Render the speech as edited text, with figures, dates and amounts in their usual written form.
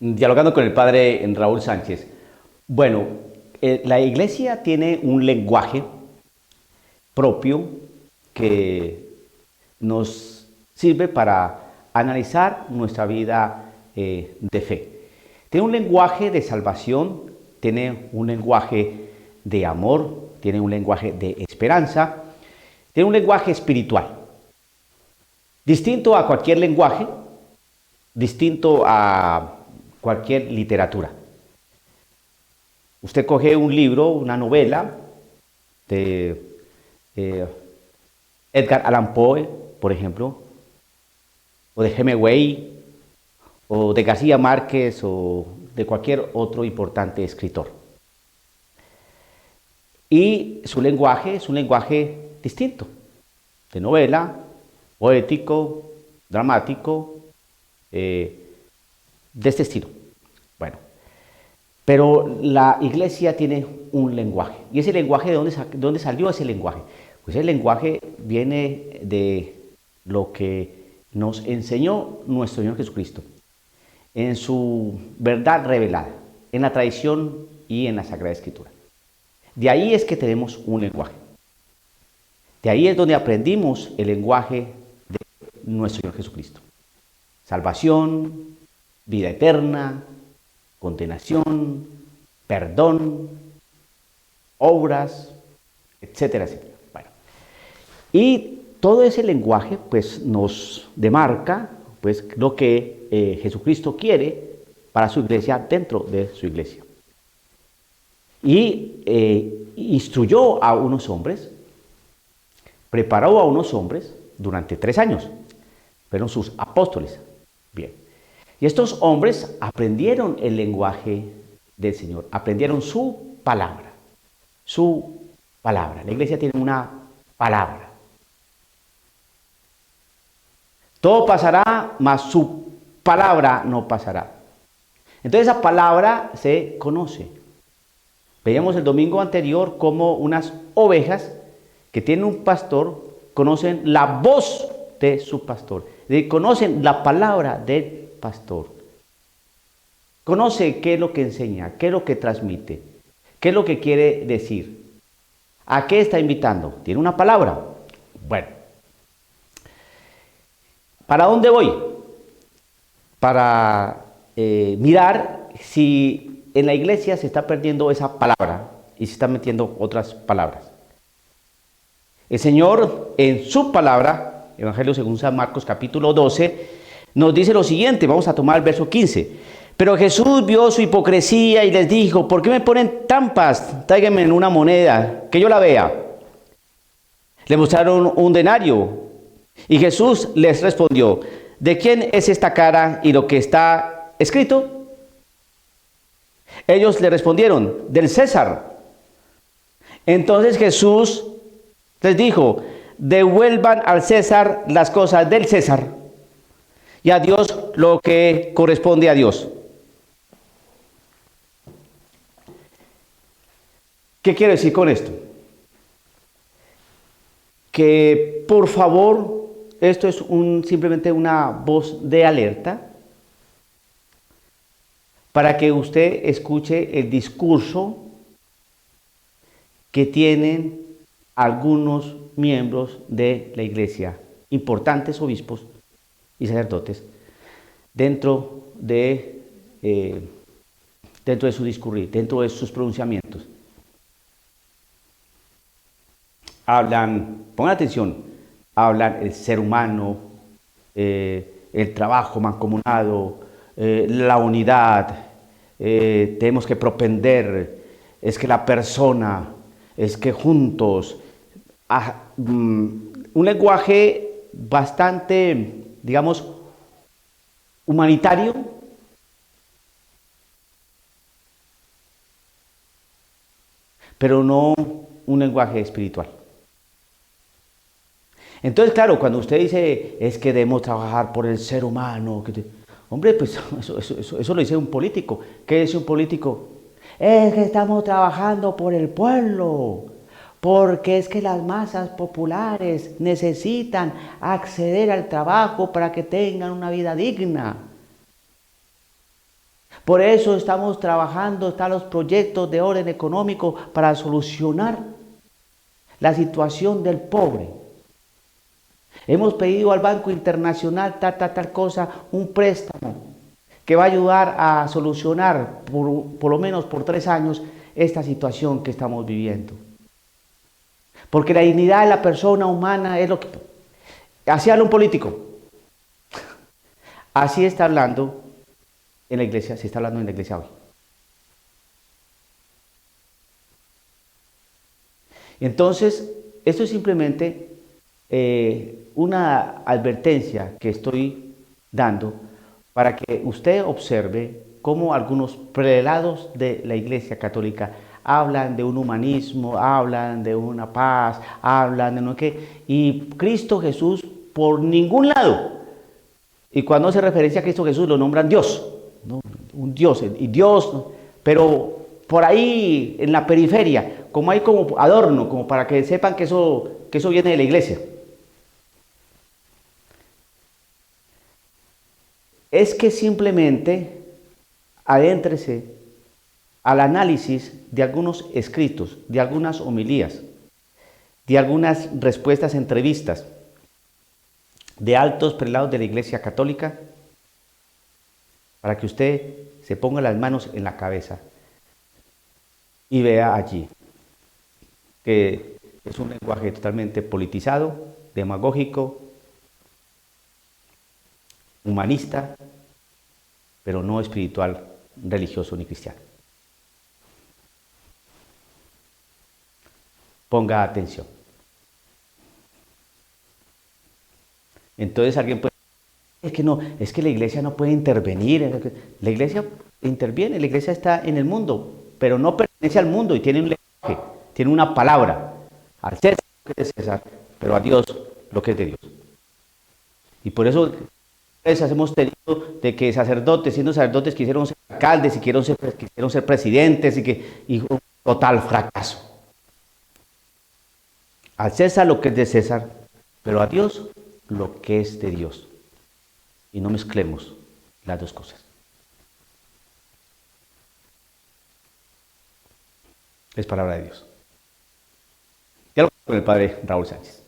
Dialogando con el padre Raúl Sánchez. Bueno, la iglesia tiene un lenguaje propio que nos sirve para analizar nuestra vida de fe. Tiene un lenguaje de salvación, tiene un lenguaje de amor, tiene un lenguaje de esperanza, tiene un lenguaje espiritual. Distinto a cualquier lenguaje, distinto a cualquier literatura. Usted coge un libro, una novela de Edgar Allan Poe, por ejemplo, o de Hemingway, o de García Márquez, o de cualquier otro importante escritor. Y su lenguaje es un lenguaje distinto, de novela, poético, dramático, de este estilo. Bueno, pero la iglesia tiene un lenguaje. ¿Y ese lenguaje de dónde salió ese lenguaje? Pues el lenguaje viene de lo que nos enseñó nuestro Señor Jesucristo en su verdad revelada, en la tradición y en la Sagrada Escritura. De ahí es que tenemos un lenguaje. De ahí es donde aprendimos el lenguaje de nuestro Señor Jesucristo. Salvación, vida eterna, condenación, perdón, obras, etcétera, etcétera. Bueno, y todo ese lenguaje pues nos demarca pues lo que Jesucristo quiere para su iglesia dentro de su iglesia. Y instruyó a unos hombres, preparó a unos hombres durante 3 años, fueron sus apóstoles. Bien. Y estos hombres aprendieron el lenguaje del Señor, aprendieron su palabra, su palabra. La iglesia tiene una palabra. Todo pasará, mas su palabra no pasará. Entonces esa palabra se conoce. Veíamos el domingo anterior cómo unas ovejas que tienen un pastor conocen la voz de su pastor, conocen la palabra del pastor. Conoce qué es lo que enseña, qué es lo que transmite, qué es lo que quiere decir, a qué está invitando. Tiene una palabra. Bueno, ¿para dónde voy? Para mirar si en la iglesia se está perdiendo esa palabra y se están metiendo otras palabras. El Señor en su palabra, Evangelio según San Marcos capítulo 12, nos dice lo siguiente. Vamos a tomar el verso 15. Pero Jesús vio su hipocresía y les dijo: ¿por qué me ponen trampas? Tráiganme una moneda, que yo la vea. Le mostraron un denario y Jesús les respondió: ¿de quién es esta cara y lo que está escrito? Ellos le respondieron: del César. Entonces Jesús les dijo: devuelvan al César las cosas del César y a Dios lo que corresponde a Dios. ¿Qué quiero decir con esto? Que por favor, esto es simplemente una voz de alerta para que usted escuche el discurso que tienen algunos miembros de la iglesia, importantes obispos y sacerdotes, dentro de su discurrir, dentro de sus pronunciamientos. Hablan, pongan atención, hablan el ser humano, el trabajo mancomunado, la unidad, tenemos que propender, es que la persona, es que juntos, un lenguaje bastante, digamos, humanitario, pero no un lenguaje espiritual. Entonces, claro, cuando usted dice es que debemos trabajar por el ser humano, hombre, pues eso lo dice un político. ¿Qué dice un político? Es que estamos trabajando por el pueblo, porque es que las masas populares necesitan acceder al trabajo para que tengan una vida digna. Por eso estamos trabajando, están los proyectos de orden económico para solucionar la situación del pobre. Hemos pedido al Banco Internacional tal cosa, un préstamo que va a ayudar a solucionar por lo menos por 3 años esta situación que estamos viviendo. Porque la dignidad de la persona humana es lo que... Así habla un político. Así está hablando en la iglesia, se está hablando en la iglesia hoy. Entonces, esto es simplemente una advertencia que estoy dando para que usted observe cómo algunos prelados de la Iglesia Católica hablan de un humanismo, hablan de una paz, hablan de no qué, y Cristo Jesús por ningún lado. Y cuando hace referencia a Cristo Jesús lo nombran Dios, ¿no? Un Dios, y Dios, pero por ahí en la periferia, como hay como adorno, como para que sepan que eso viene de la iglesia. Es que simplemente adéntrese al análisis de algunos escritos, de algunas homilías, de algunas respuestas a entrevistas de altos prelados de la Iglesia Católica, para que usted se ponga las manos en la cabeza y vea allí que es un lenguaje totalmente politizado, demagógico, humanista, pero no espiritual, religioso ni cristiano. Ponga atención. Entonces alguien puede decir, es que la iglesia no puede intervenir. La iglesia interviene, la iglesia está en el mundo, pero no pertenece al mundo y tiene un lenguaje, tiene una palabra. Al César lo que es de César, pero a Dios lo que es de Dios. Y por eso hemos tenido de que sacerdotes, siendo sacerdotes, quisieron ser alcaldes y quisieron ser presidentes y un total fracaso. Al César lo que es de César, pero a Dios lo que es de Dios. Y no mezclemos las dos cosas. Es palabra de Dios. Diálogo con el padre Raúl Sánchez.